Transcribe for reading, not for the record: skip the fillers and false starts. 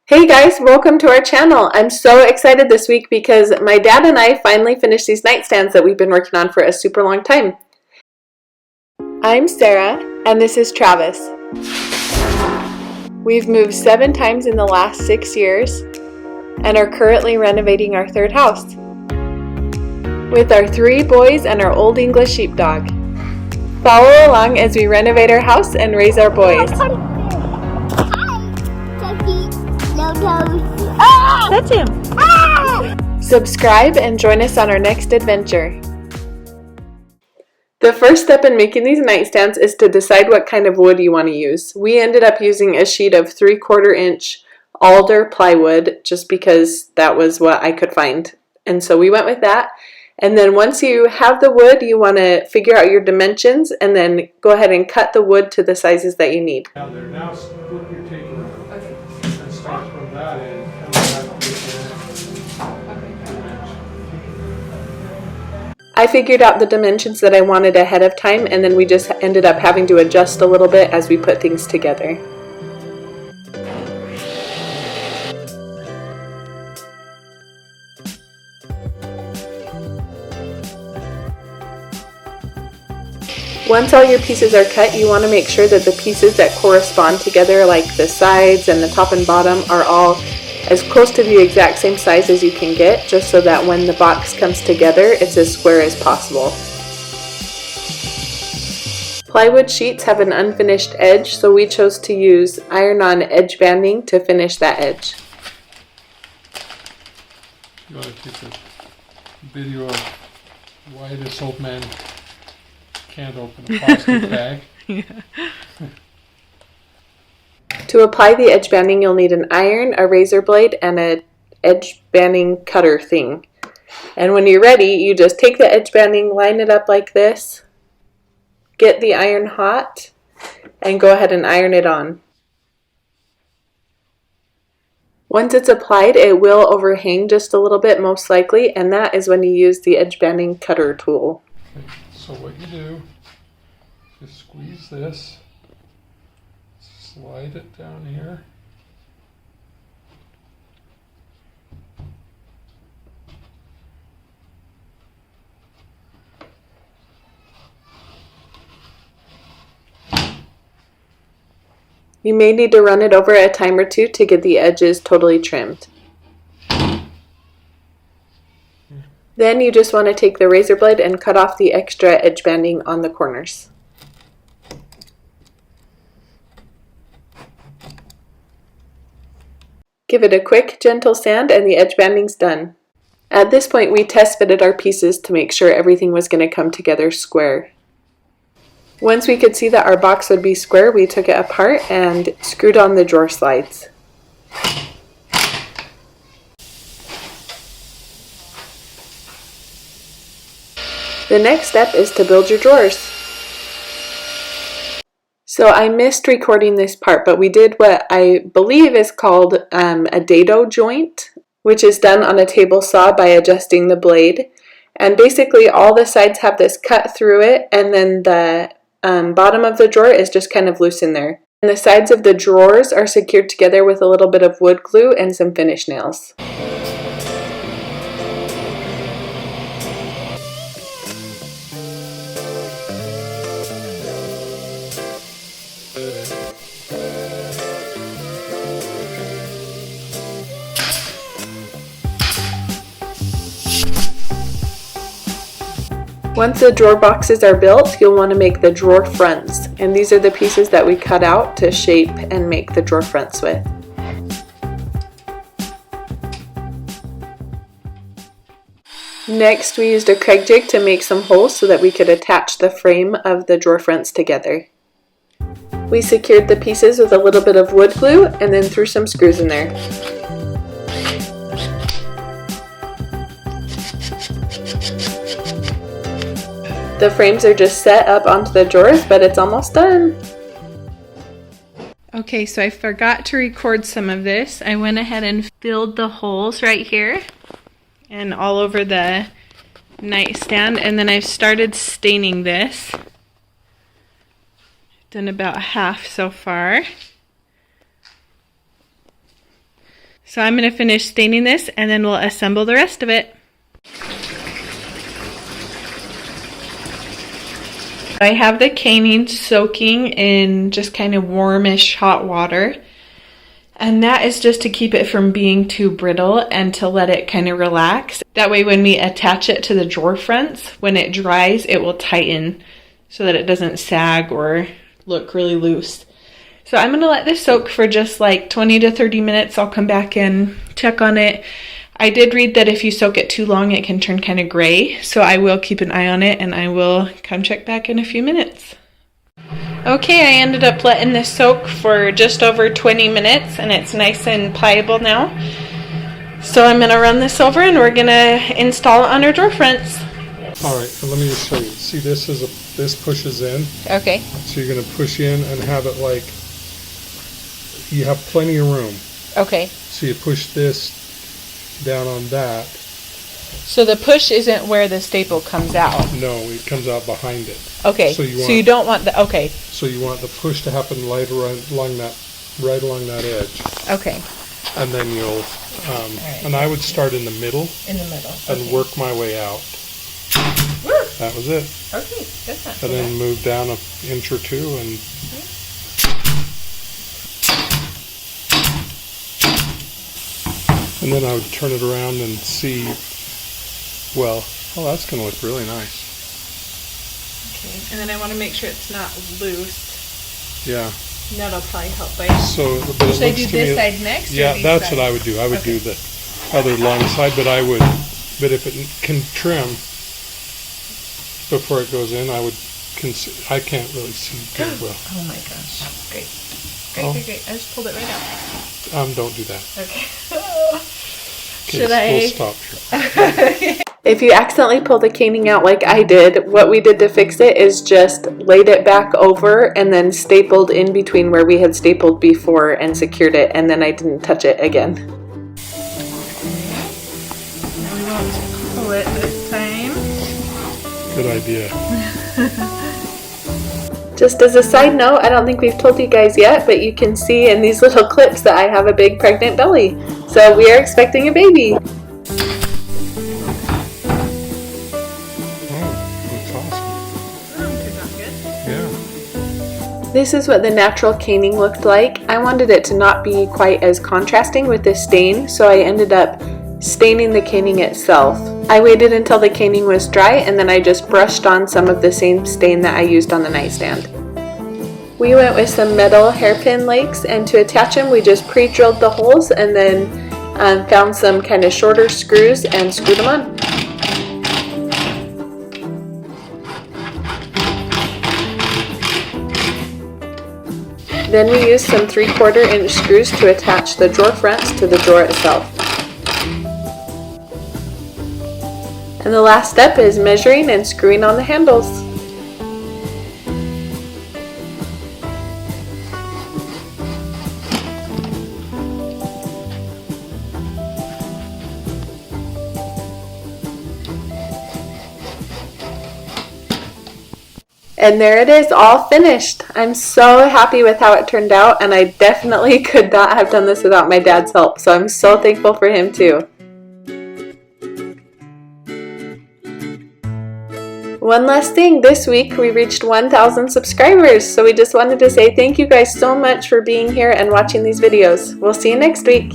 Hey guys, welcome to our channel. I'm so excited this week because my dad and I finally finished these nightstands that we've been working on for a super long time. I'm Sarah and this is Travis. We've moved 7 times in the last 6 years and are currently renovating our 3rd house with our 3 boys and our Old English sheepdog. Follow along as we renovate our house and raise our boys. That's him. Subscribe and join us on our next adventure. The first step in making these nightstands is to decide what kind of wood you want to use. We ended up using a sheet of 3/4 inch alder plywood just because that was what I could find. And so we went with that. And then once you have the wood, you want to figure out your dimensions and then go ahead and cut the wood to the sizes that you need. Now there, now flip your tape around. Okay. And start from that end, come back to this dimension. I figured out the dimensions that I wanted ahead of time, and then we just ended up having to adjust a little bit as we put things together. Once all your pieces are cut, you want to make sure that the pieces that correspond together, like the sides and the top and bottom, are all as close to the exact same size as you can get, just so that when the box comes together, it's as square as possible. Plywood sheets have an unfinished edge, so we chose to use iron-on edge banding to finish that edge. You want to take a video of why this old man can't open a plastic bag. Yeah. To apply the edge banding, you'll need an iron, a razor blade, and an edge banding cutter thing. And when you're ready, you just take the edge banding, line it up like this, get the iron hot, and go ahead and iron it on. Once it's applied, it will overhang just a little bit, most likely, and that is when you use the edge banding cutter tool. Okay, so what you do is squeeze this, slide it down here. You may need to run it over a time or two to get the edges totally trimmed. Then you just want to take the razor blade and cut off the extra edge banding on the corners. Give it a quick, gentle sand and the edge banding's done. At this point, we test fitted our pieces to make sure everything was going to come together square. Once we could see that our box would be square, we took it apart and screwed on the drawer slides. The next step is to build your drawers. So I missed recording this part, but we did what I believe is called a dado joint, which is done on a table saw by adjusting the blade. And basically all the sides have this cut through it, and then the bottom of the drawer is just kind of loose in there. And the sides of the drawers are secured together with a little bit of wood glue and some finish nails. Once the drawer boxes are built, you'll want to make the drawer fronts, and these are the pieces that we cut out to shape and make the drawer fronts with. Next, we used a Craig jig to make some holes so that we could attach the frame of the drawer fronts together. We secured the pieces with a little bit of wood glue and then threw some screws in there. The frames are just set up onto the drawers, but it's almost done. Okay, so I forgot to record some of this. I went ahead and filled the holes right here and all over the nightstand, and then I've started staining this. Done about half so far. So I'm going to finish staining this and then we'll assemble the rest of it. I have the caning soaking in just kind of warmish hot water. And that is just to keep it from being too brittle and to let it kind of relax. That way when we attach it to the drawer fronts, when it dries, it will tighten so that it doesn't sag or look really loose. So I'm going to let this soak for just like 20 to 30 minutes. I'll come back and check on it. I did read that if you soak it too long, it can turn kind of gray. So I will keep an eye on it and I will come check back in a few minutes. Okay, I ended up letting this soak for just over 20 minutes and it's nice and pliable now. So I'm going to run this over and we're going to install it on our drawer fronts. Alright, let me just show you. See, this pushes in. Okay. So you're going to push in and have it like, you have plenty of room. Okay. So you push this down on that. So the push isn't where the staple comes out. No, it comes out behind it. Okay. So you don't want the, okay. So you want the push to happen right along that edge. Okay. And then you'll, right. and I would start in the middle. In the middle. And work my way out. That was it. Okay, that's not and then move down an inch or two and and then I would turn it around and see, well, oh, that's going to look really nice. Okay, and then I want to make sure it's not loose. Yeah. And that'll probably help by. So, but should I do this side next? Yeah, that's what I would do. I would do the other long side, but if it can trim before it goes in, I would I can't really see very well. Oh my gosh. Great. Great. I just pulled it right out. Don't do that. Okay. Should I? We'll stop here. If you accidentally pull the caning out like I did, what we did to fix it is just laid it back over and then stapled in between where we had stapled before and secured it, and then I didn't touch it again. We won't pull it this time. Good idea. Just as a side note, I don't think we've told you guys yet, but you can see in these little clips that I have a big pregnant belly. So we are expecting a baby. This is what the natural caning looked like. I wanted it to not be quite as contrasting with this stain, so I ended up staining the caning itself. I waited until the caning was dry and then I just brushed on some of the same stain that I used on the nightstand. We went with some metal hairpin legs, and to attach them we just pre-drilled the holes and then found some kind of shorter screws and screwed them on. Then we used some 3/4 inch screws to attach the drawer fronts to the drawer itself. And the last step is measuring and screwing on the handles. And there it is, all finished. I'm so happy with how it turned out, and I definitely could not have done this without my dad's help, so I'm so thankful for him too. One last thing, this week we reached 1,000 subscribers, so we just wanted to say thank you guys so much for being here and watching these videos. We'll see you next week.